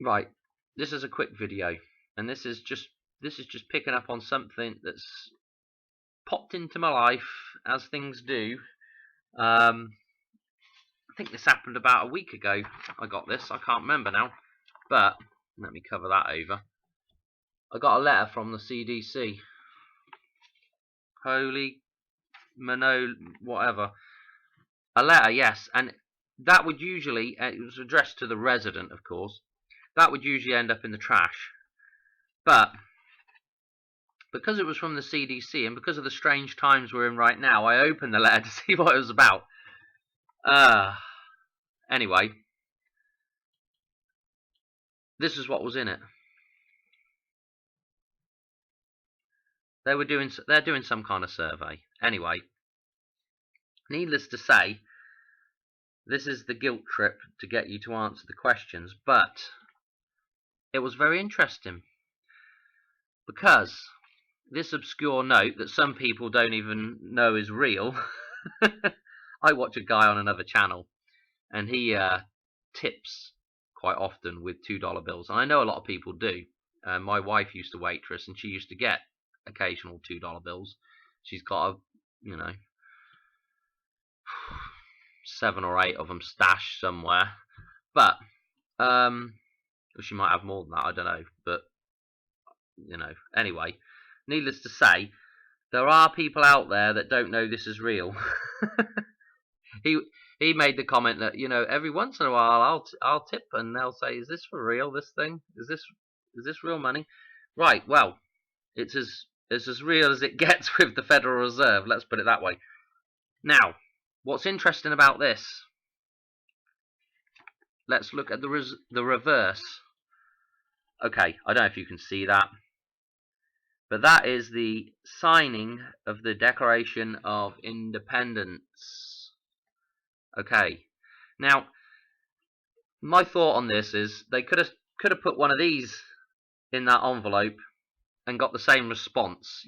Right, this is a quick video, and this is just picking up on something that's popped into my life, as things do. I think this happened about a week ago. I got this. I can't remember now, but let me cover that over. I got a letter from the CDC. Holy Mano, whatever. A letter, yes, and that would usually, it was addressed to the resident, of course. That would usually end up in the trash. But because it was from the CDC and because of the strange times we're in right now, I opened the letter to see what it was about. Anyway, this is what was in it. They're doing some kind of survey. Anyway, needless to say, this is the guilt trip to get you to answer the questions, but it was very interesting because this obscure note that some people don't even know is real. I watch a guy on another channel, and he tips quite often with $2 bills, and I know a lot of people do. My wife used to waitress, and she used to get occasional $2 bills. She's got a, 7 or 8 of them stashed somewhere, but she might have more than that. I don't know, but anyway, needless to say, there are people out there that don't know this is real. He made the comment that every once in a while I'll tip and they'll say, "Is this for real? This thing is this real money?" Right. Well, it's as real as it gets with the Federal Reserve. Let's put it that way. Now, what's interesting about this? Let's look at the reverse. Okay, I don't know if you can see that, but that is the signing of the Declaration of Independence. Okay, now my thought on this is they could have put one of these in that envelope and got the same response,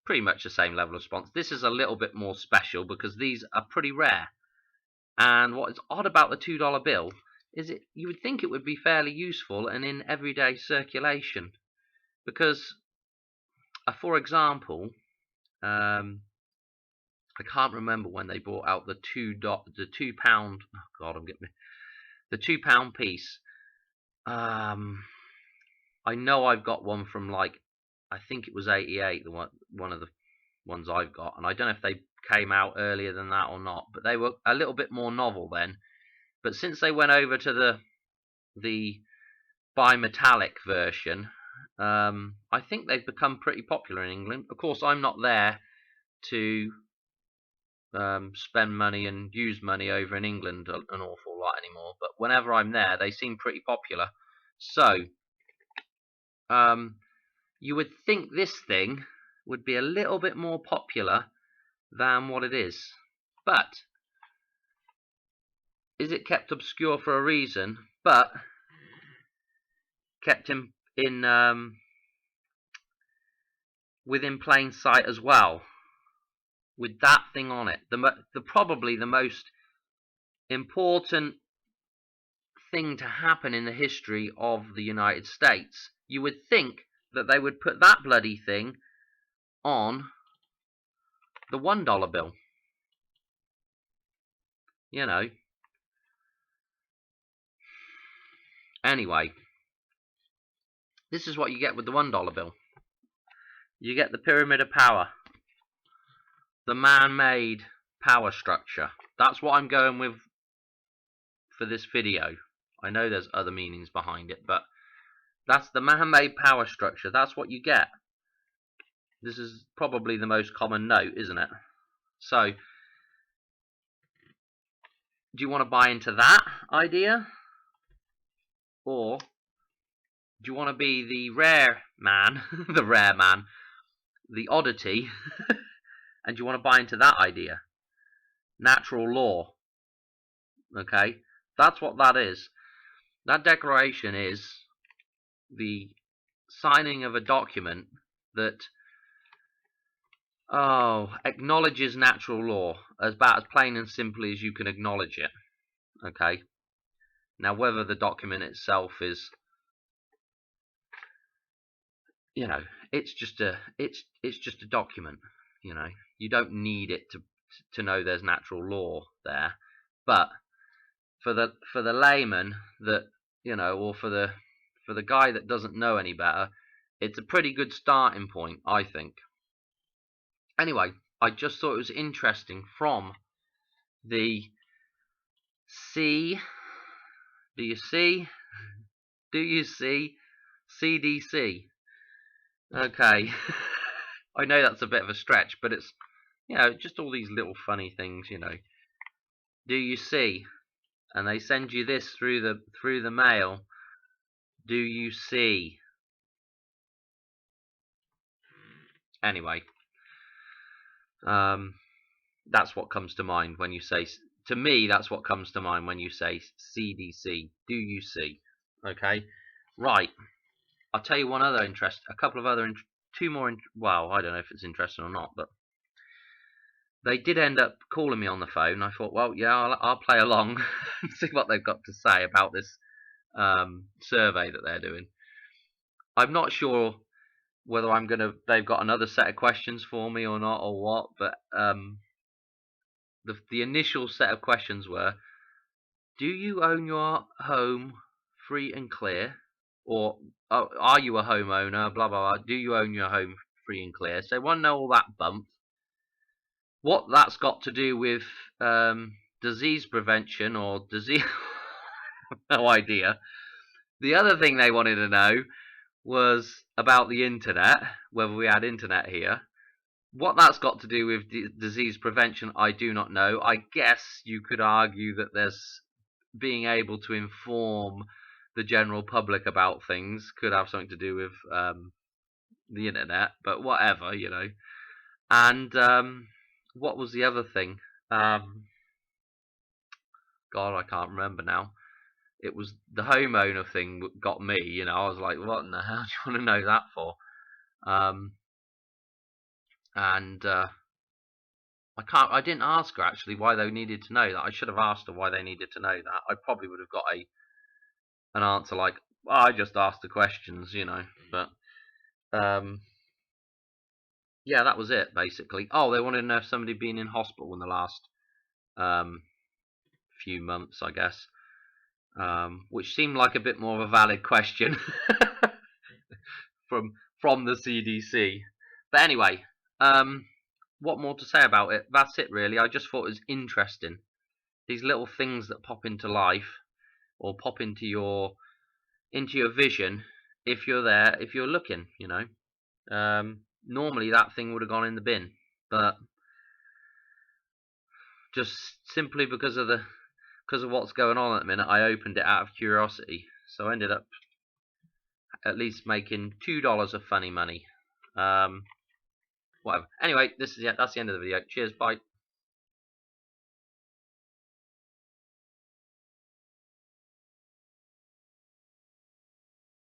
pretty much the same level of response. This is a little bit more special because these are pretty rare. And what is odd about the $2 bill is you would think it would be fairly useful and in everyday circulation, because for example, I can't remember when they brought out the £2. Oh God, I'm getting me. The £2 piece. I know I've got one from I think it was '88. One of the ones I've got, and I don't know if they came out earlier than that or not. But they were a little bit more novel then. But since they went over to the bimetallic version, I think they've become pretty popular in England. Of course, I'm not there to spend money and use money over in England an awful lot anymore, but whenever I'm there they seem pretty popular. So you would think this thing would be a little bit more popular than what it is, but is it kept obscure for a reason, but kept in within plain sight as well, with that thing on it? Probably the most important thing to happen in the history of the United States. You would think that they would put that bloody thing on the $1 bill. Anyway, this is what you get with the $1 bill. You get the pyramid of power, the man-made power structure. That's what I'm going with for this video. I know there's other meanings behind it, but that's the man-made power structure. That's what you get. This is probably the most common note, isn't it? So, do you want to buy into that idea? Or do you want to be the rare man, the oddity, and do you want to buy into that idea? Natural law. Okay? That's what that is. That declaration is the signing of a document that acknowledges natural law, about as plain and simply as you can acknowledge it. Okay? Now, whether the document itself is you know, it's just a document. You know, you don't need it to know there's natural law there, but for the layman that, you know, or for the guy that doesn't know any better, it's a pretty good starting point, I think. Anyway, I just thought it was interesting from the C. Do you see? Do you see? CDC. Okay. I know that's a bit of a stretch, but it's, you know, just all these little funny things, you know. Do you see? And they send you this through the mail. Do you see? Anyway, that's what comes to mind when you say. To me, that's what comes to mind when you say CDC. Do you see? Okay, right. I'll tell you one other a couple of other, two more. Well, I don't know if it's interesting or not, but they did end up calling me on the phone. I thought, well, yeah, I'll play along and see what they've got to say about this survey that they're doing. I'm not sure whether they've got another set of questions for me or not, or what, but the initial set of questions were, do you own your home free and clear? Or are you a homeowner? Blah, blah, blah. Do you own your home free and clear? So they want to know all that bump. What that's got to do with disease prevention or disease... no idea. The other thing they wanted to know was about the internet, whether we had internet here. What that's got to do with disease prevention, I do not know. I guess you could argue that there's being able to inform the general public about things could have something to do with the internet, but whatever, you know. And what was the other thing? God, I can't remember now. It was the homeowner thing that got me, you know. I was like, what in the hell do you want to know that for? And I didn't ask her actually why they needed to know that. I should have asked her why they needed to know that. I probably would have got an answer like, oh, I just asked the questions, you know. But yeah, that was it basically. Oh, they wanted to know if somebody had been in hospital in the last few months, I guess, which seemed like a bit more of a valid question from the CDC. But anyway, what more to say about it? That's it really. I just thought it was interesting. These little things that pop into life or pop into your vision if you're there, if you're looking, you know. Normally that thing would have gone in the bin, but just simply because of what's going on at the minute, I opened it out of curiosity. So I ended up at least making $2 of funny money. Whatever. Anyway, that's the end of the video. Cheers, bye.